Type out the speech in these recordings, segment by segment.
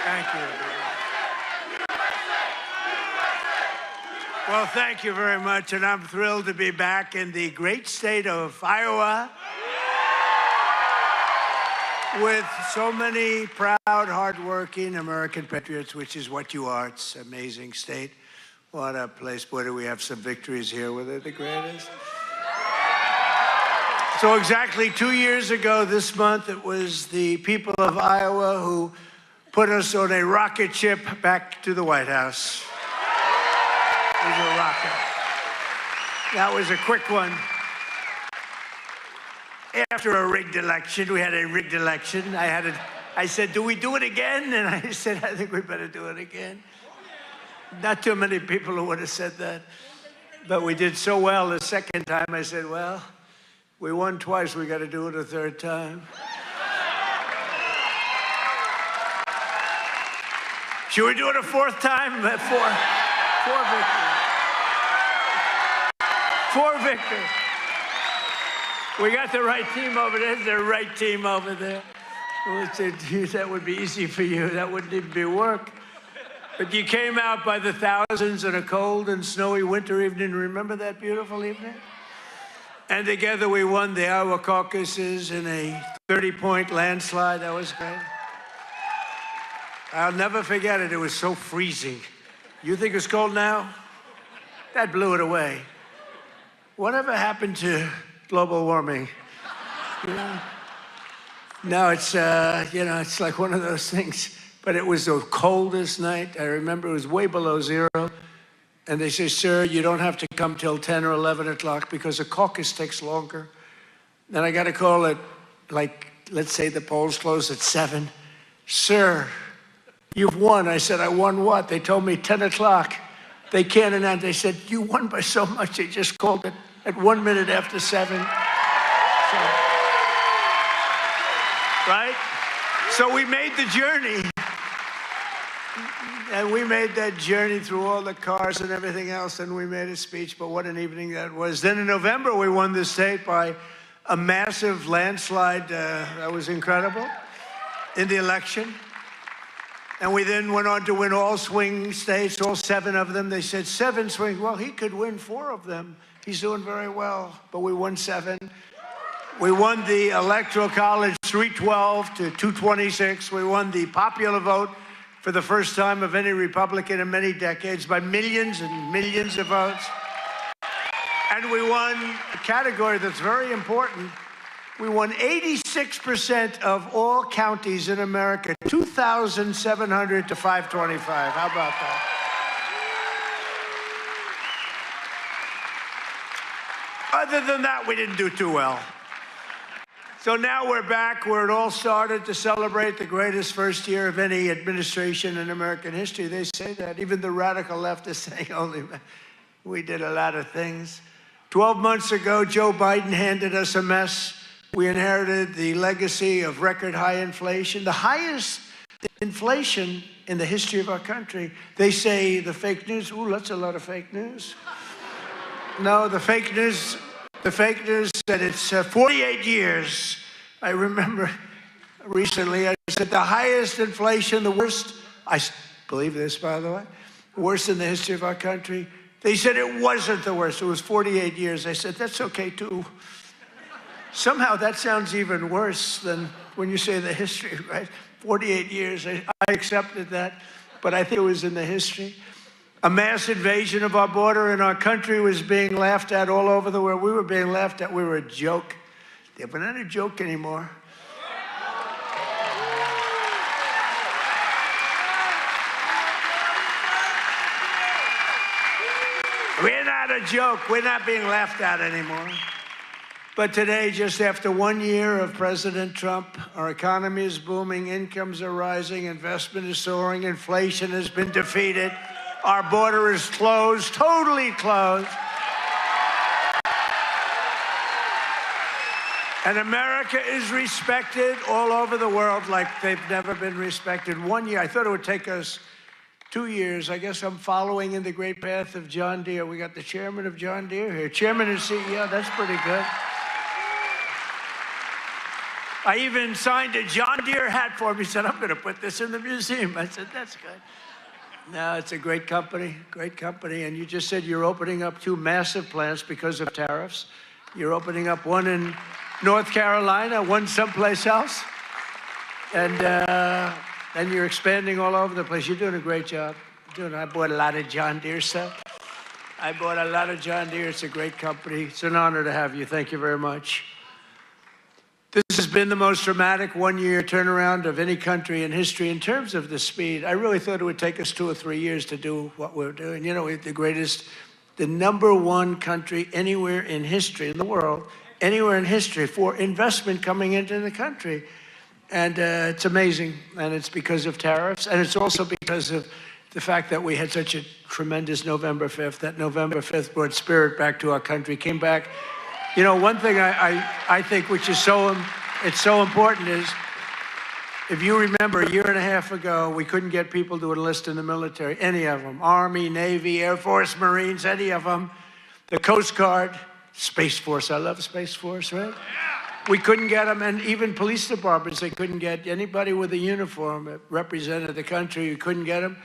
Thank you. Well, thank you very much, and I'm thrilled to be back in the great state of Iowa with so many proud, hardworking American patriots, which is what you are. It's an amazing state. What a place. Boy, do we have some victories here. Were they the greatest? So exactly 2 years ago this month, it was the people of Iowa who put us on a rocket ship back to the White House. It was a rocket. That was a quick one. After a rigged election, we had a rigged election. I said, do we do it again? And I said, I think we better do it again. Not too many people who would have said that. But we did so well the second time, I said, well, we won twice, we got to do it a third time. Should we do it a fourth time? Four victories. Four victories. We got the right team over there. The right team over there. We said, geez, that would be easy for you. That wouldn't even be work. But you came out by the thousands on a cold and snowy winter evening. Remember that beautiful evening? And together we won the Iowa caucuses in a 30-point landslide. That was great. I'll never forget it. It was so freezing. You think it's cold now? That blew it away. Whatever happened to global warming? You know? Now it's, it's like one of those things. But it was the coldest night. I remember it was way below zero. And they say, sir, you don't have to come till 10 or 11 o'clock because the caucus takes longer. Then I got a call at, let's say the polls close at 7. Sir, you've won. I said, I won what? They told me 10 o'clock. They can't announce. They said, you won by so much. They just called it at 1 minute after 7. So, right? So we made the journey. And we made that journey through all the cars and everything else, and we made a speech, but what an evening that was. Then in November, we won the state by a massive landslide. That was incredible in the election. And we then went on to win all swing states, all 7 of them. They said 7 swing. Well, he could win 4 of them. He's doing very well, but we won 7. We won the Electoral College 312 to 226. We won the popular vote for the first time of any Republican in many decades by millions and millions of votes. And we won a category that's very important. We won 86% of all counties in America, 2,700 to 525. How about that? Other than that, we didn't do too well. So now we're back where it all started to celebrate the greatest first year of any administration in American history. They say that. Even the radical left is saying, holy man, we did a lot of things. 12 months ago, Joe Biden handed us a mess. We inherited the legacy of record high inflation, the highest inflation in the history of our country. They say the fake news, ooh, that's a lot of fake news. No, the fake news said it's 48 years. I remember recently I said the highest inflation, the worst, I believe this, by the way, worst in the history of our country. They said it wasn't the worst. It was 48 years. I said, that's okay, too. Somehow that sounds even worse than when you say the history, right? 48 years. I accepted that, but I think it was in the history. A mass invasion of our border in our country was being laughed at all over the world. We were being laughed at. We were a joke. We're not a joke anymore. We're not a joke. We're not being laughed at anymore. But today, just after 1 year of President Trump, our economy is booming, incomes are rising, investment is soaring, inflation has been defeated. Our border is closed, totally closed. And America is respected all over the world like they've never been respected. 1 year, I thought it would take us 2 years. I guess I'm following in the great path of John Deere. We got the chairman of John Deere here. Chairman and CEO, that's pretty good. I even signed a John Deere hat for him. He said, I'm going to put this in the museum. I said, that's good. No, it's a great company, great company. And you just said you're opening up 2 massive plants because of tariffs. You're opening up one in North Carolina, one someplace else. And you're expanding all over the place. You're doing a great job. I bought a lot of John Deere stuff. I bought a lot of John Deere. It's a great company. It's an honor to have you. Thank you very much. This has been the most dramatic one-year turnaround of any country in history in terms of the speed. I really thought it would take us 2 or 3 years to do what we're doing. You know, we're the number 1 country anywhere in history, in the world, anywhere in history for investment coming into the country. And it's amazing. And it's because of tariffs. And it's also because of the fact that we had such a tremendous November 5th. That November 5th brought spirit back to our country, came back. You know, one thing I think which is so important is, if you remember, a year and a half ago, we couldn't get people to enlist in the military, any of them. Army, Navy, Air Force, Marines, any of them. The Coast Guard, Space Force. I love Space Force, right? We couldn't get them, and even police departments, they couldn't get anybody with a uniform that represented the country. You couldn't get them.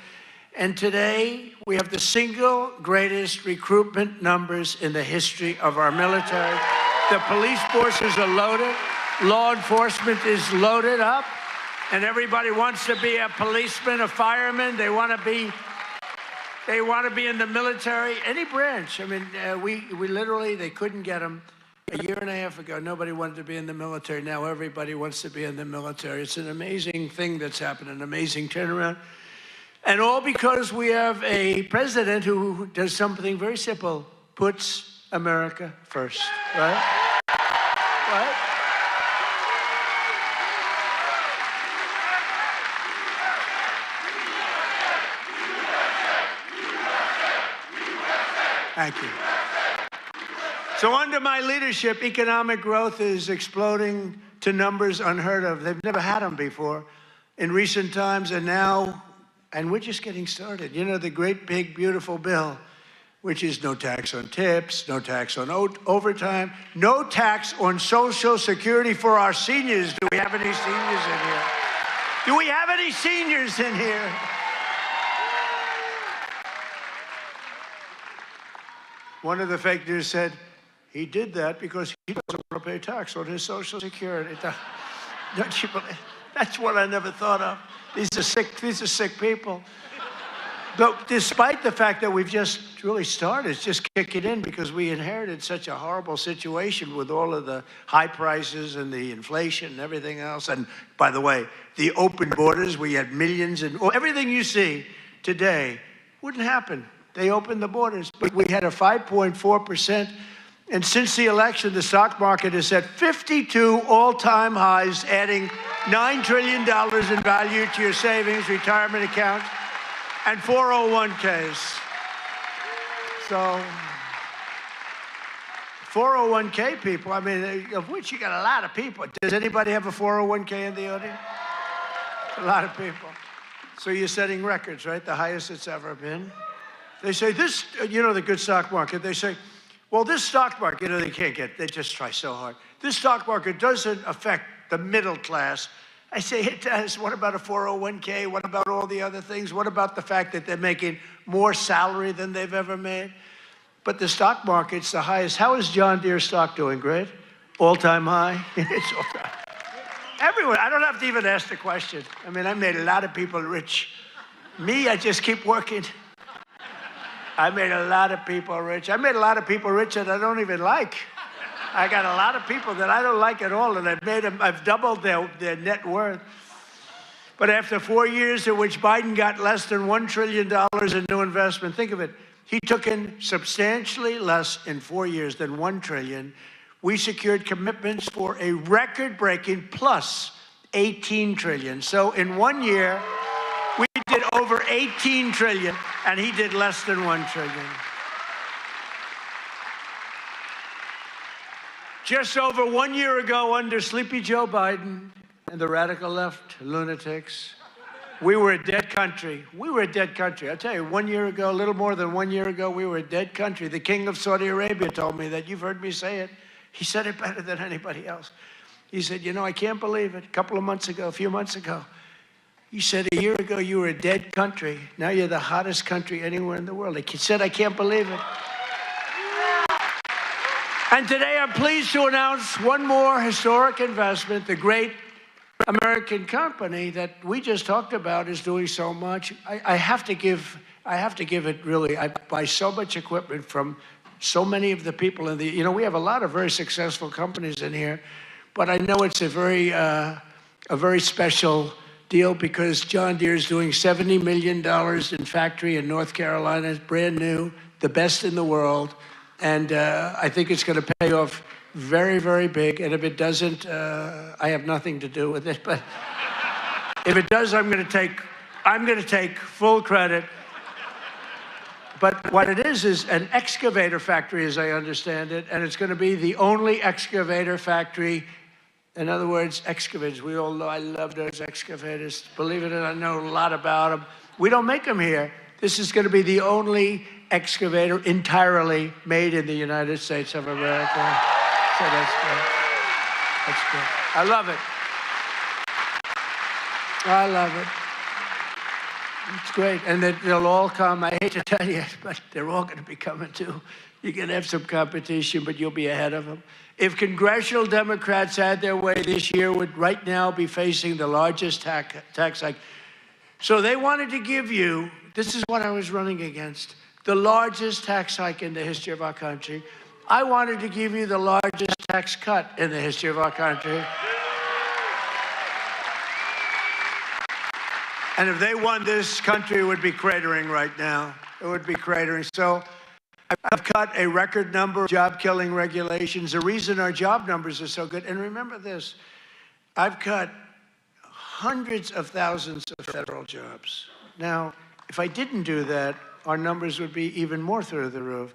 And today, we have the single greatest recruitment numbers in the history of our military. The police forces are loaded. Law enforcement is loaded up. And everybody wants to be a policeman, a fireman. They want to be in the military, any branch. I mean, we literally, they couldn't get them. A year and a half ago, nobody wanted to be in the military. Now everybody wants to be in the military. It's an amazing thing that's happened, an amazing turnaround. And all because we have a president who does something very simple, puts America first, right? Right? Thank you. So under my leadership, economic growth is exploding to numbers unheard of. They've never had them before in recent times, and now, and we're just getting started. You know, the great, big, beautiful bill, which is no tax on tips, no tax on overtime, no tax on Social Security for our seniors. Do we have any seniors in here? Do we have any seniors in here? One of the fake news said, he did that because he doesn't want to pay tax on his Social Security. Don't you believe? That's what I never thought of. These are sick people. But despite the fact that we've just really started, it's just kicking in because we inherited such a horrible situation with all of the high prices and the inflation and everything else. And by the way, the open borders, we had millions, and everything you see today wouldn't happen. They opened the borders, but we had a 5.4%. And since the election, the stock market has set 52 all-time highs, adding $9 trillion in value to your savings, retirement accounts, and 401ks. So 401k people, I mean, of which you got a lot of people. Does anybody have a 401k in the audience? A lot of people. So you're setting records, right? The highest it's ever been. They say this, you know, the good stock market, they say, well, this stock market, you know, they just try so hard. This stock market doesn't affect the middle class. I say it does. What about a 401k? What about all the other things? What about the fact that they're making more salary than they've ever made? But the stock market's the highest. How is John Deere stock doing? Great? All-time high? It's all-time. Everyone, I don't have to even ask the question. I mean, I made a lot of people rich. Me, I just keep working. I made a lot of people rich. I made a lot of people rich that I don't even like. I got a lot of people that I don't like at all, and I've doubled their net worth. But after 4 years in which Biden got less than $1 trillion in new investment, think of it, he took in substantially less in 4 years than $1 trillion. We secured commitments for a record-breaking plus $18 trillion. So in 1 year, we did over $18 trillion, and he did less than $1 trillion. Just over 1 year ago, under Sleepy Joe Biden and the radical left lunatics, we were a dead country. We were a dead country. I'll tell you, 1 year ago, a little more than 1 year ago, we were a dead country. The king of Saudi Arabia told me that. You've heard me say it. He said it better than anybody else. He said, you know, I can't believe it. A few months ago, he said, a year ago, you were a dead country. Now you're the hottest country anywhere in the world. He said, I can't believe it. And today I'm pleased to announce one more historic investment. The great American company that we just talked about is doing so much. I have to give it really. I buy so much equipment from so many of the people in the, you know, we have a lot of very successful companies in here, but I know it's a very special deal because John Deere is doing $70 million in factory in North Carolina. It's brand new, the best in the world. And I think it's going to pay off very, very big. And if it doesn't, I have nothing to do with it. But if it does, I'm going to take full credit. But what it is an excavator factory, as I understand it, and it's going to be the only excavator factory. In other words, excavators. We all know I love those excavators. Believe it or not, I know a lot about them. We don't make them here. This is going to be the only excavator entirely made in the United States of America. So that's good. That's good. I love it. I love it. It's great. And they'll all come. I hate to tell you, but they're all going to be coming too. You're going to have some competition, but you'll be ahead of them. If congressional Democrats had their way this year, would right now be facing the largest tax hike. So they wanted to give you, this is what I was running against, the largest tax hike in the history of our country. I wanted to give you the largest tax cut in the history of our country. And if they won, this country would be cratering right now. It would be cratering. So I've cut a record number of job-killing regulations. The reason our job numbers are so good, and remember this, I've cut hundreds of thousands of federal jobs. Now, if I didn't do that, our numbers would be even more through the roof.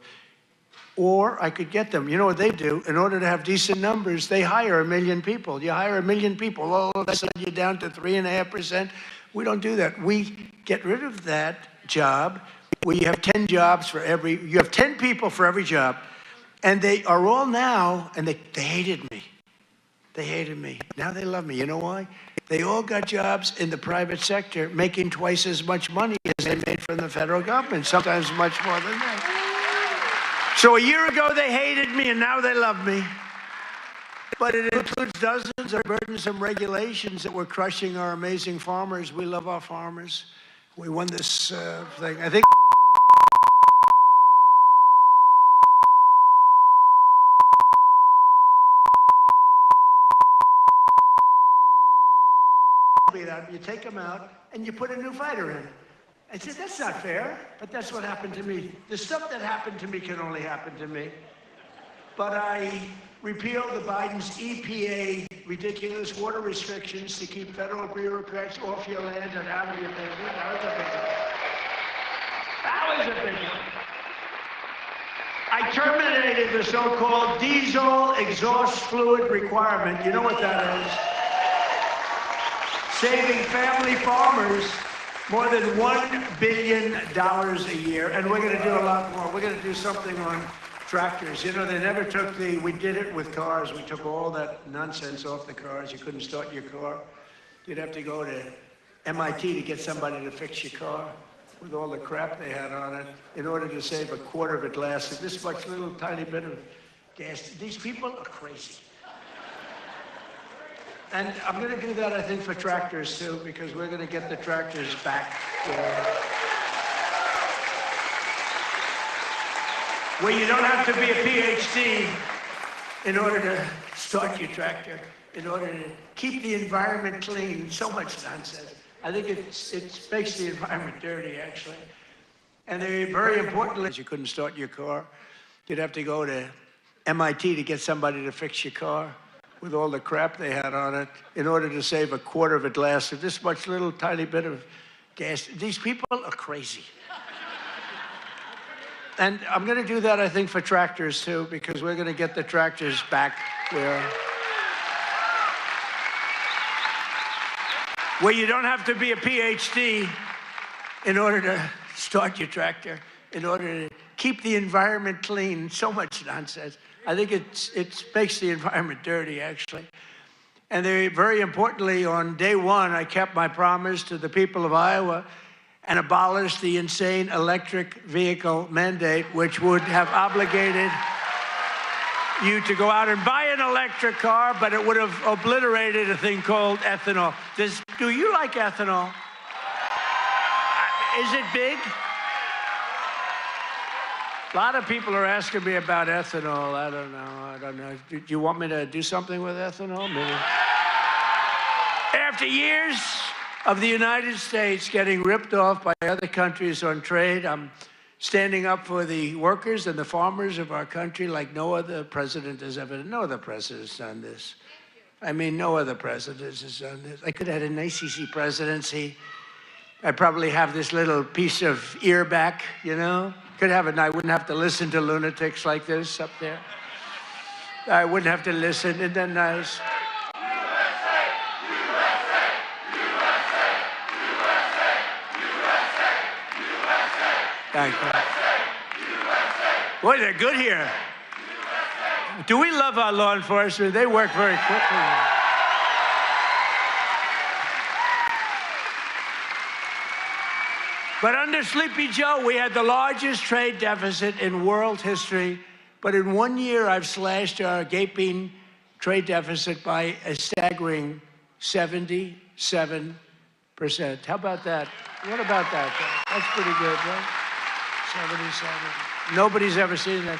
Or I could get them. You know what they do? In order to have decent numbers, they hire 1 million people. You hire 1 million people, all of a sudden you're down to 3.5%. We don't do that. We get rid of that job where you have 10 jobs for every, you have 10 people for every job. And they are all now, and they hated me. They hated me. Now they love me. You know why? They all got jobs in the private sector making twice as much money as they made from the federal government, sometimes much more than that. So a year ago, they hated me, and now they love me. But it includes dozens of burdensome regulations that were crushing our amazing farmers. We love our farmers. We won this thing. I think you take them out and you put a new fighter in. I said, that's not fair, but that's what happened to me. The stuff that happened to me can only happen to me. But I repealed the Biden's EPA ridiculous water restrictions to keep federal bureaucrats off your land and out of your business. That was a big one. That was a big one. I terminated the so-called diesel exhaust fluid requirement. You know what that is? Saving family farmers more than $1 billion a year, and we're going to do a lot more. We're going to do something on tractors. You know, they never took we did it with cars. We took all that nonsense off the cars. You couldn't start your car. You'd have to go to MIT to get somebody to fix your car with all the crap they had on it in order to save a quarter of a glass of this much little tiny bit of gas. These people are crazy. And I'm going to do that, I think, for tractors, too, because we're going to get the tractors back where you don't have to be a PhD in order to start your tractor, in order to keep the environment clean. So much nonsense. I think it makes the environment dirty, actually. And they're very important. You couldn't start your car. You'd have to go to MIT to get somebody to fix your car with all the crap they had on it in order to save a quarter of a glass of this much little tiny bit of gas. These people are crazy. And I'm going to do that, I think, for tractors, too, because we're going to get the tractors back where you don't have to be a PhD in order to start your tractor, in order to keep the environment clean. So much nonsense. I think it makes the environment dirty, actually. And very importantly, on day one, I kept my promise to the people of Iowa and abolished the insane electric vehicle mandate, which would have obligated you to go out and buy an electric car, but it would have obliterated a thing called ethanol. Do you like ethanol? Is it big? A lot of people are asking me about ethanol. I don't know. Do you want me to do something with ethanol? Maybe. After years of the United States getting ripped off by other countries on trade, I'm standing up for the workers and the farmers of our country like no other president has ever done. No other president has done this. I mean, no other president has done this. I could have had an ACC presidency. I'd probably have this little piece of ear back, you know? Could have it, and I wouldn't have to listen to lunatics like this up there. I wouldn't have to listen. Isn't that nice? USA, USA, USA, USA, USA, thank you. Boy, they're good here. Do we love our law enforcement? They work very quickly. But under Sleepy Joe, we had the largest trade deficit in world history. But in 1 year, I've slashed our gaping trade deficit by a staggering 77%. How about that? What about that? That's pretty good, right? 77. Nobody's ever seen that.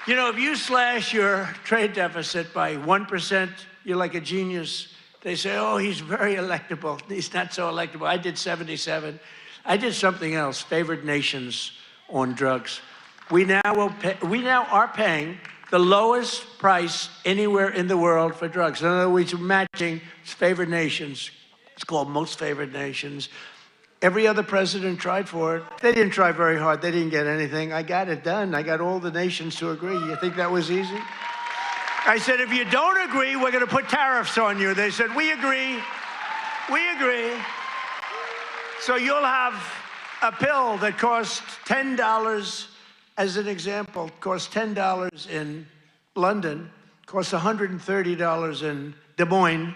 You know, if you slash your trade deficit by 1%, you're like a genius. They say, oh, he's very electable. He's not so electable. I did 77. I did something else, favored nations on drugs. We now are paying the lowest price anywhere in the world for drugs. In other words, we're matching favored nations. It's called most favored nations. Every other president tried for it. They didn't try very hard. They didn't get anything. I got it done. I got all the nations to agree. You think that was easy? I said, if you don't agree, we're going to put tariffs on you. They said, we agree. We agree. So you'll have a pill that costs $10, as an example, costs $10 in London, costs $130 in Des Moines,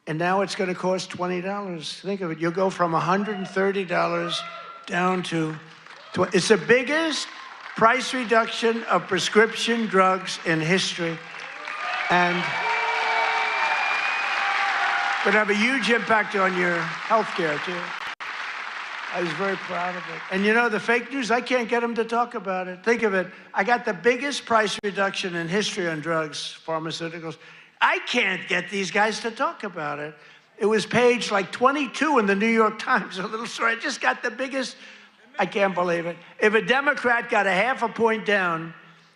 and now it's going to cost $20. Think of it. You'll go from $130 down to $20. It's the biggest price reduction of prescription drugs in history. And going to have a huge impact on your health care, too. I was very proud of it. And you know, the fake news, I can't get them to talk about it. Think of it. I got the biggest price reduction in history on drugs, pharmaceuticals. I can't get these guys to talk about it. It was page like 22 in the New York Times, a little story. I just got the biggest, I can't believe it. If a Democrat got a half a point down,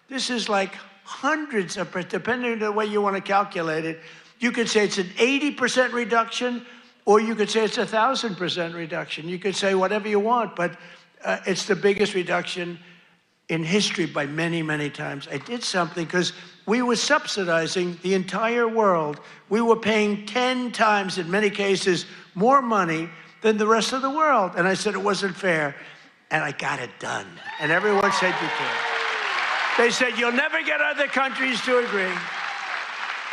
this is like hundreds of, depending on the way you want to calculate it, you could say it's an 80% reduction, or you could say it's 1,000% reduction. You could say whatever you want, but it's the biggest reduction in history by many, many times. I did something because we were subsidizing the entire world. We were paying 10 times, in many cases, more money than the rest of the world. And I said it wasn't fair, and I got it done. And everyone said you can. They said, you'll never get other countries to agree.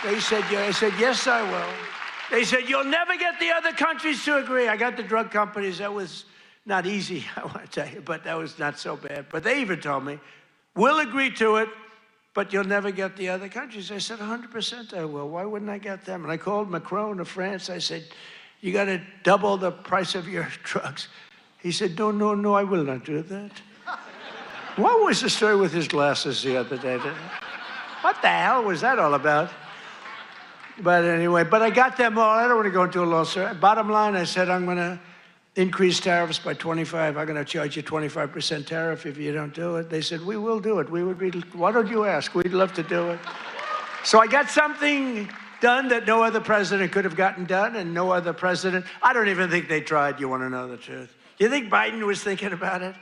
They said, yeah. I said, yes, I will. They said, you'll never get the other countries to agree. I got the drug companies. That was not easy, I want to tell you, but that was not so bad. But they even told me, we'll agree to it, but you'll never get the other countries. I said, 100% I will. Why wouldn't I get them? And I called Macron of France. I said, you got to double the price of your drugs. He said, no, no, no, I will not do that. What was the story with his glasses the other day? What the hell was that all about? But anyway, but I got them all. I don't want to go into a long story. Bottom line, I said, I'm going to increase tariffs by 25. I'm going to charge you 25% tariff if you don't do it. They said, we will do it. We would be, why don't you ask? We'd love to do it. So I got something done that no other president could have gotten done, and no other president, I don't even think they tried. You want to know the truth? You think Biden was thinking about it?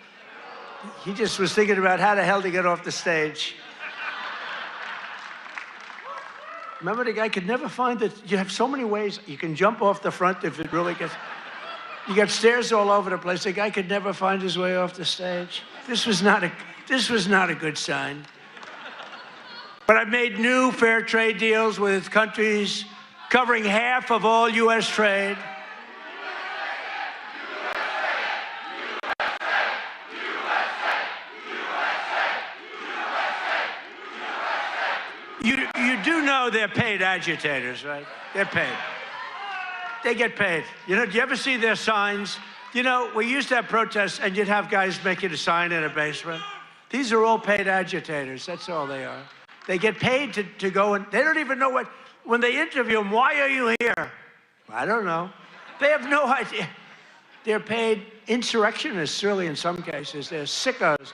He just was thinking about how the hell to get off the stage. Remember, the guy could never find it. You have so many ways. You can jump off the front if it really gets... You got stairs all over the place. The guy could never find his way off the stage. This was not a good sign. But I've made new fair trade deals with countries covering half of all U.S. trade. You do know they're paid agitators, right? They're paid. They get paid. You know, do you ever see their signs? You know, we used to have protests and you'd have guys making a sign in a basement. These are all paid agitators. That's all they are. They get paid to go and they don't even know what, when they interview them, why are you here? I don't know. They have no idea. They're paid insurrectionists, really, in some cases. They're sickos.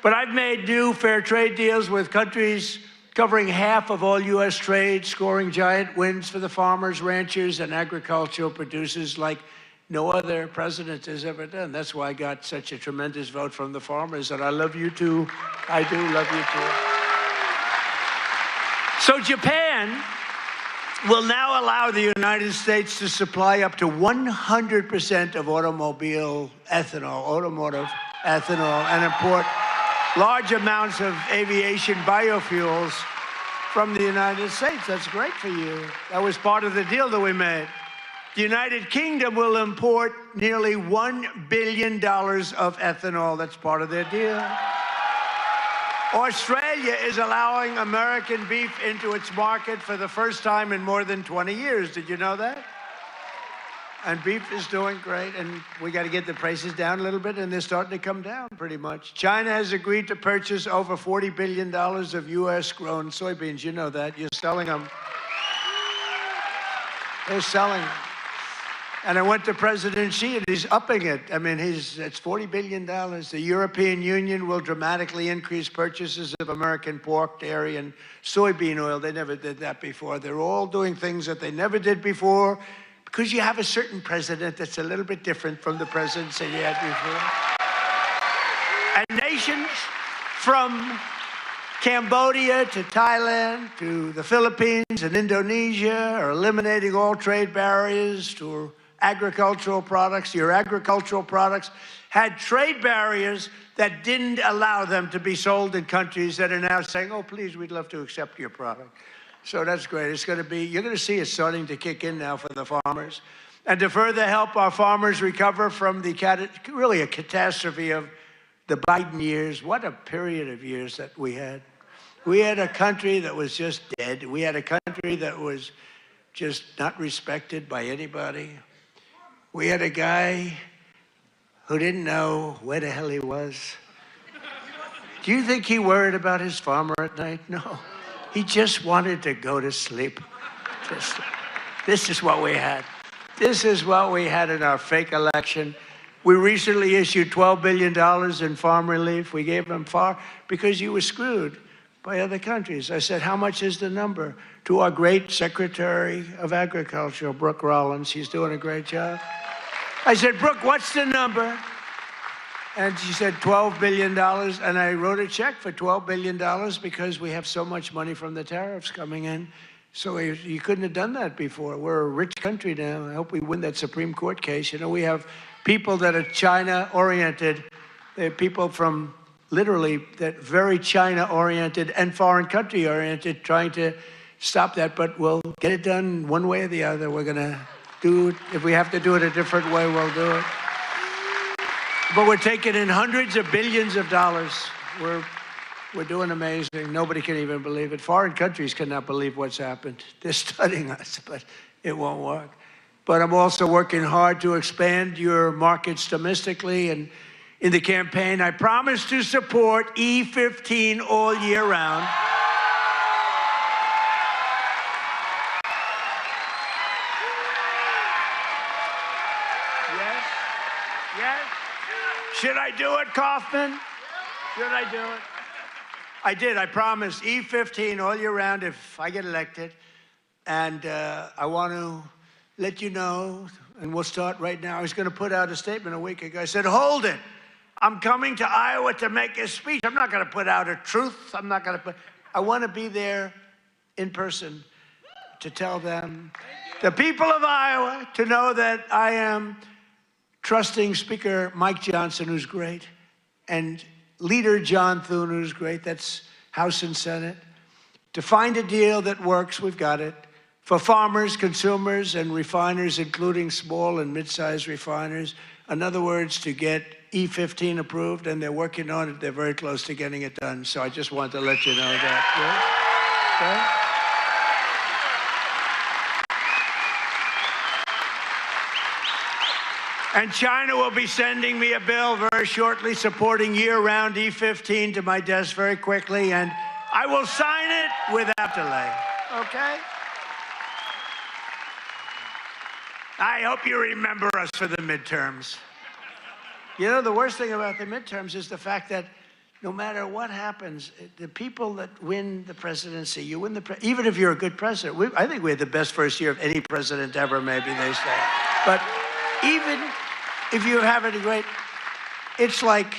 But I've made new fair trade deals with countries covering half of all U.S. trade, scoring giant wins for the farmers, ranchers, and agricultural producers like no other president has ever done. That's why I got such a tremendous vote from the farmers, and I love you too. I do love you too. So Japan will now allow the United States to supply up to 100% of automotive ethanol, and import large amounts of aviation biofuels from the United States. That's great for you. That was part of the deal that we made. The United Kingdom will import nearly $1 billion of ethanol. That's part of their deal. Australia is allowing American beef into its market for the first time in more than 20 years. Did you know that? And beef is doing great, and we got to get the prices down a little bit, and they're starting to come down pretty much. China has agreed to purchase over $40 billion of U.S.-grown soybeans. You know that. You're selling them. They're selling them. And I went to President Xi, and he's upping it. I mean, it's $40 billion. The European Union will dramatically increase purchases of American pork, dairy, and soybean oil. They never did that before. They're all doing things that they never did before, because you have a certain president that's a little bit different from the presidents that you had before. And nations from Cambodia to Thailand to the Philippines and Indonesia are eliminating all trade barriers to agricultural products. Your agricultural products had trade barriers that didn't allow them to be sold in countries that are now saying, oh, please, we'd love to accept your product. So that's great. It's going to be, you're going to see it starting to kick in now for the farmers. And to further help our farmers recover from the really a catastrophe of the Biden years, what a period of years that we had. We had a country that was just dead. We had a country that was just not respected by anybody. We had a guy who didn't know where the hell he was. Do you think he worried about his farmer at night? No. He just wanted to go to sleep. This is what we had. This is what we had in our fake election. We recently issued $12 billion in farm relief. We gave them far because you were screwed by other countries. I said, how much is the number? To our great Secretary of Agriculture, Brooke Rollins. She's doing a great job. I said, Brooke, what's the number? And she said $12 billion, and I wrote a check for $12 billion because we have so much money from the tariffs coming in. So you couldn't have done that before. We're a rich country now. I hope we win that Supreme Court case. You know, we have people that are China-oriented. They're people from literally that very China-oriented and foreign country-oriented trying to stop that, but we'll get it done one way or the other. We're going to do it. If we have to do it a different way, we'll do it. But we're taking in hundreds of billions of dollars. We're doing amazing. Nobody can even believe it. Foreign countries cannot believe what's happened. They're studying us, but it won't work. But I'm also working hard to expand your markets domestically. And in the campaign, I promise to support E15 all year round. Yes? Yes? Should I do it, Kaufman? Should I do it? I did. I promised E15 all year round if I get elected. And I want to let you know, and we'll start right now. I was going to put out a statement a week ago. I said, hold it. I'm coming to Iowa to make a speech. I'm not going to put out a truth. I'm not going to put, I want to be there in person to tell them, the people of Iowa, to know that I am trusting Speaker Mike Johnson, who's great, and Leader John Thune, who's great. That's House and Senate. To find a deal that works, we've got it, for farmers, consumers, and refiners, including small and mid-sized refiners. In other words, to get E15 approved, and they're working on it. They're very close to getting it done. So I just want to let you know that. Yeah? Okay? And China will be sending me a bill very shortly supporting year-round E15 to my desk very quickly, and I will sign it without delay, okay? I hope you remember us for the midterms. You know, the worst thing about the midterms is the fact that no matter what happens, the people that win the presidency, you win even if you're a good president. I think we had the best first year of any president ever, maybe they say. But even if you have it great, it's like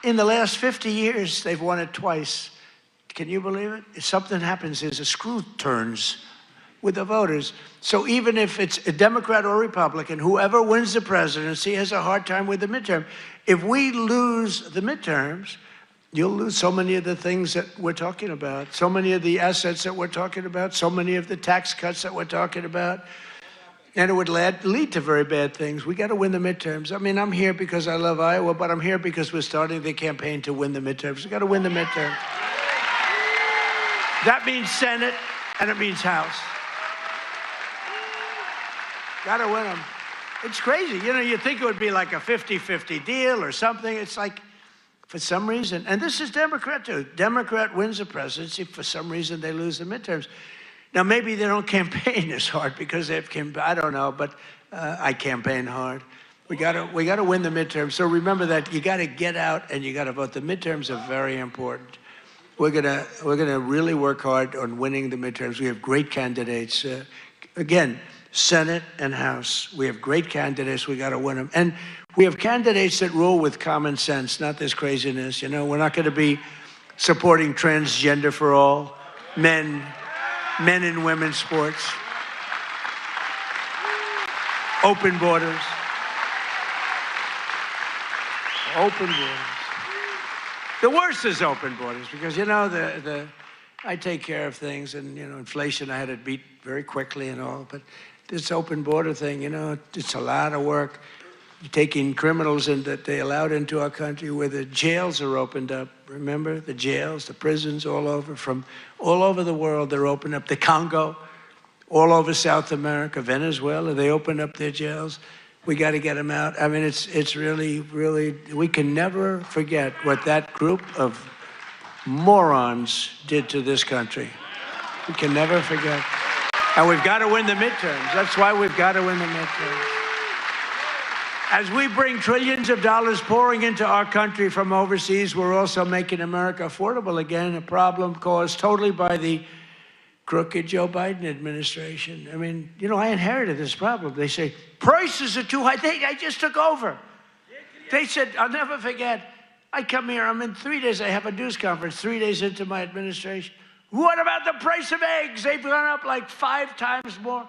in the last 50 years, they've won it twice. Can you believe it? If something happens, there's a screw turns with the voters. So even if it's a Democrat or Republican, whoever wins the presidency has a hard time with the midterm. If we lose the midterms, you'll lose so many of the things that we're talking about, so many of the assets that we're talking about, so many of the tax cuts that we're talking about. And it would lead to very bad things. We got to win the midterms. I mean, I'm here because I love Iowa, but I'm here because we're starting the campaign to win the midterms. We got to win the midterms. That means Senate, and it means House. Got to win them. It's crazy. You know, you'd think it would be like a 50-50 deal or something. It's like, for some reason, and this is Democrat too. Democrat wins the presidency. For some reason, they lose the midterms. Now, maybe they don't campaign as hard because they've I don't know, but I campaign hard. We gotta win the midterms. So remember that you gotta get out and you gotta vote. The midterms are very important. We're gonna really work hard on winning the midterms. We have great candidates. Again, Senate and House. We have great candidates. We gotta win them. And we have candidates that rule with common sense, not this craziness. You know, we're not gonna be supporting transgender for all, men and women's sports, open borders, open borders. The worst is open borders because, you know, I take care of things and, you know, inflation I had to beat very quickly and all, but this open border thing, you know, it's a lot of work. You're taking criminals in that they allowed into our country where the jails are opened up. Remember the jails, the prisons all over, from all over the world, they're opened up. The Congo, all over South America, Venezuela, they opened up their jails. We got to get them out. I mean, it's really, really, we can never forget what that group of morons did to this country. We can never forget. And we've got to win the midterms. That's why we've got to win the midterms. As we bring trillions of dollars pouring into our country from overseas, we're also making America affordable again, a problem caused totally by the crooked Joe Biden administration. I mean, you know, I inherited this problem. They say, prices are too high. I just took over. They said, I'll never forget, I come here, I'm in 3 days, I have a news conference 3 days into my administration. What about the price of eggs? They've gone up like 5 times more.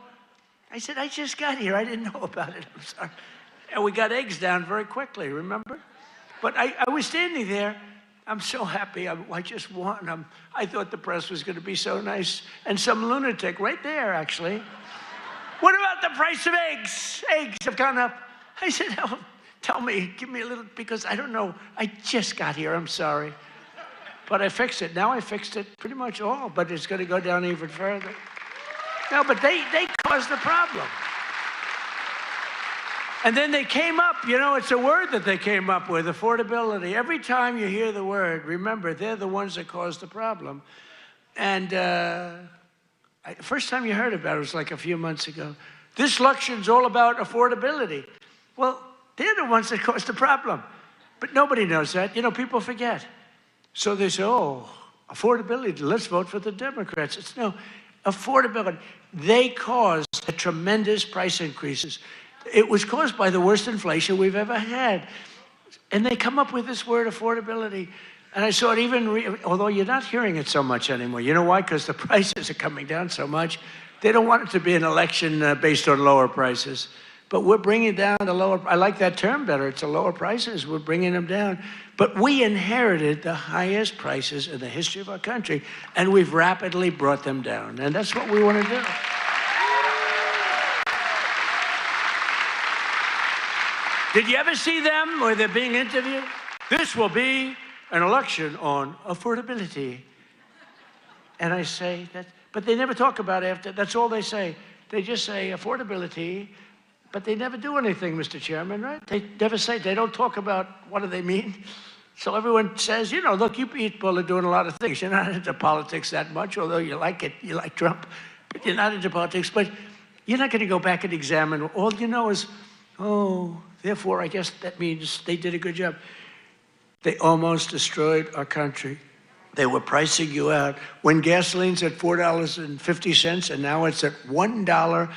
I said, I just got here. I didn't know about it. I'm sorry. And we got eggs down very quickly, remember? But I was standing there. I'm so happy. I just won. I thought the press was going to be so nice. And some lunatic right there, actually. What about the price of eggs? Eggs have gone up. I said, oh, tell me, give me a little, because I don't know. I just got here. I'm sorry. But I fixed it. Now I fixed it pretty much all, but it's going to go down even further. No, but they caused the problem. And then they came up, you know, it's a word that they came up with, affordability. Every time you hear the word, remember, they're the ones that caused the problem. And first time you heard about it was like a few months ago. This election's all about affordability. Well, they're the ones that caused the problem. But nobody knows that. You know, people forget. So they say, oh, affordability, let's vote for the Democrats. It's no, affordability. They caused the tremendous price increases. It was caused by the worst inflation we've ever had. And they come up with this word, affordability. And I saw it even, although you're not hearing it so much anymore. You know why? Because the prices are coming down so much. They don't want it to be an election based on lower prices. But we're bringing down the lower, I like that term better. It's the lower prices. We're bringing them down. But we inherited the highest prices in the history of our country, and we've rapidly brought them down. And that's what we want to do. Did you ever see them where they're being interviewed? This will be an election on affordability. And I say that, but they never talk about after. That's all they say. They just say affordability, but they never do anything, Mr. Chairman, right? They never say, they don't talk about what do they mean. So everyone says, you know, look, you people are doing a lot of things. You're not into politics that much, although you like it, you like Trump, but you're not into politics. But you're not going to go back and examine. All you know is, oh, therefore, I guess that means they did a good job. They almost destroyed our country. They were pricing you out. When gasoline's at $4.50 and now it's at $1,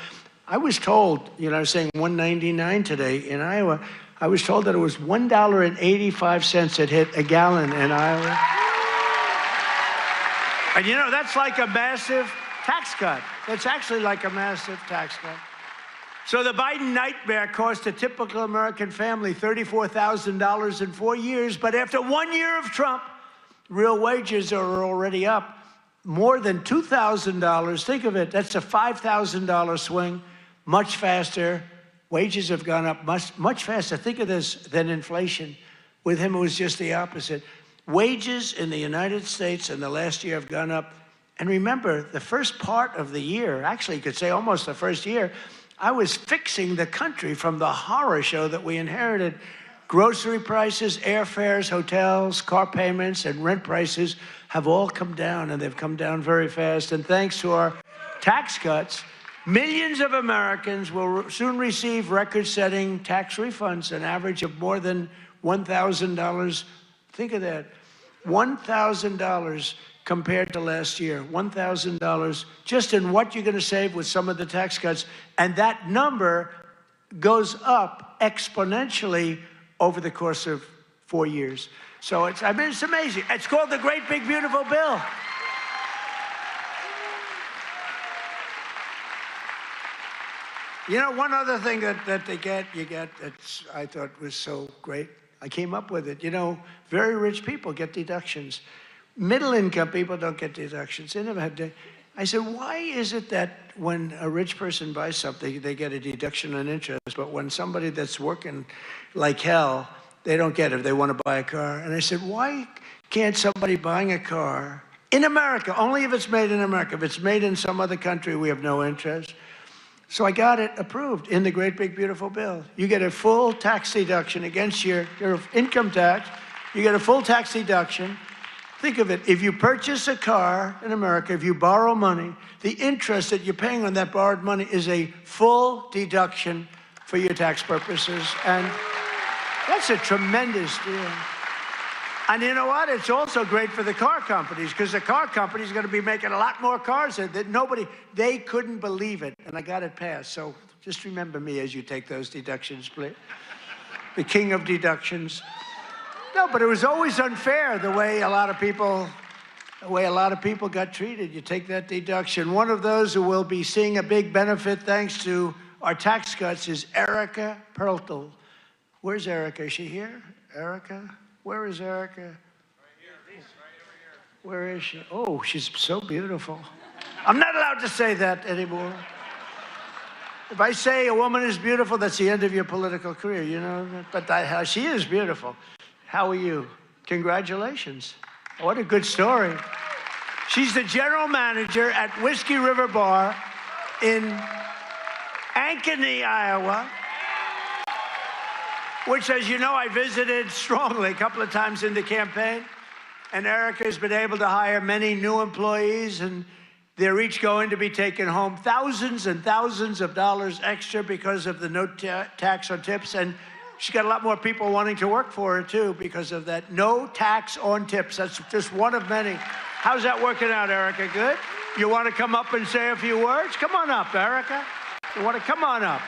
I was told, you know, I was saying $1.99 today in Iowa. I was told that it was $1.85 it hit a gallon in Iowa. And you know, that's like a massive tax cut. That's actually like a massive tax cut. So the Biden nightmare cost a typical American family $34,000 in 4 years, but after 1 year of Trump, real wages are already up more than $2,000. Think of it, that's a $5,000 swing, much faster. Wages have gone up much faster, think of this, than inflation. With him, it was just the opposite. Wages in the United States in the last year have gone up. And remember, the first part of the year, actually you could say almost the first year, I was fixing the country from the horror show that we inherited. Grocery prices, airfares, hotels, car payments, and rent prices have all come down, and they've come down very fast. And thanks to our tax cuts, millions of Americans will soon receive record-setting tax refunds, an average of more than $1,000. Think of that, $1,000 compared to last year, $1,000 just in what you're going to save with some of the tax cuts. And that number goes up exponentially over the course of 4 years. So it's amazing. It's called the Great Big Beautiful Bill. You know, one other thing that you get that's I thought was so great, I came up with it. You know, very rich people get deductions. Middle income people don't get deductions. They never had to. I said, why is it that when a rich person buys something, they get a deduction on interest, but when somebody that's working like hell, they don't get it if they want to buy a car? And I said, why can't somebody buying a car in America, only if it's made in America, if it's made in some other country, we have no interest. So I got it approved in the Great Big Beautiful Bill. You get a full tax deduction against your income tax. You get a full tax deduction. Think of it, if you purchase a car in America, if you borrow money, the interest that you're paying on that borrowed money is a full deduction for your tax purposes. And that's a tremendous deal. And you know what? It's also great for the car companies, because the car companies are going to be making a lot more cars that they couldn't believe it. And I got it passed. So just remember me as you take those deductions, please. The king of deductions. No, but it was always unfair the way a lot of people got treated. You take that deduction. One of those who will be seeing a big benefit thanks to our tax cuts is Erica Perltel. Where's Erica? Is she here? Erica? Where is Erica? Right here. Right over here. Where is she? Oh, she's so beautiful. I'm not allowed to say that anymore. If I say a woman is beautiful, that's the end of your political career, you know? But she is beautiful. How are you? Congratulations. What a good story. She's the general manager at Whiskey River Bar in Ankeny, Iowa, which, as you know, I visited strongly a couple of times in the campaign. And Erica has been able to hire many new employees, and they're each going to be taking home thousands and thousands of dollars extra because of the no tax on tips. And she's got a lot more people wanting to work for her, too, because of that no tax on tips. That's just one of many. How's that working out, Erica? Good? You want to come up and say a few words? Come on up, Erica. You want to come on up?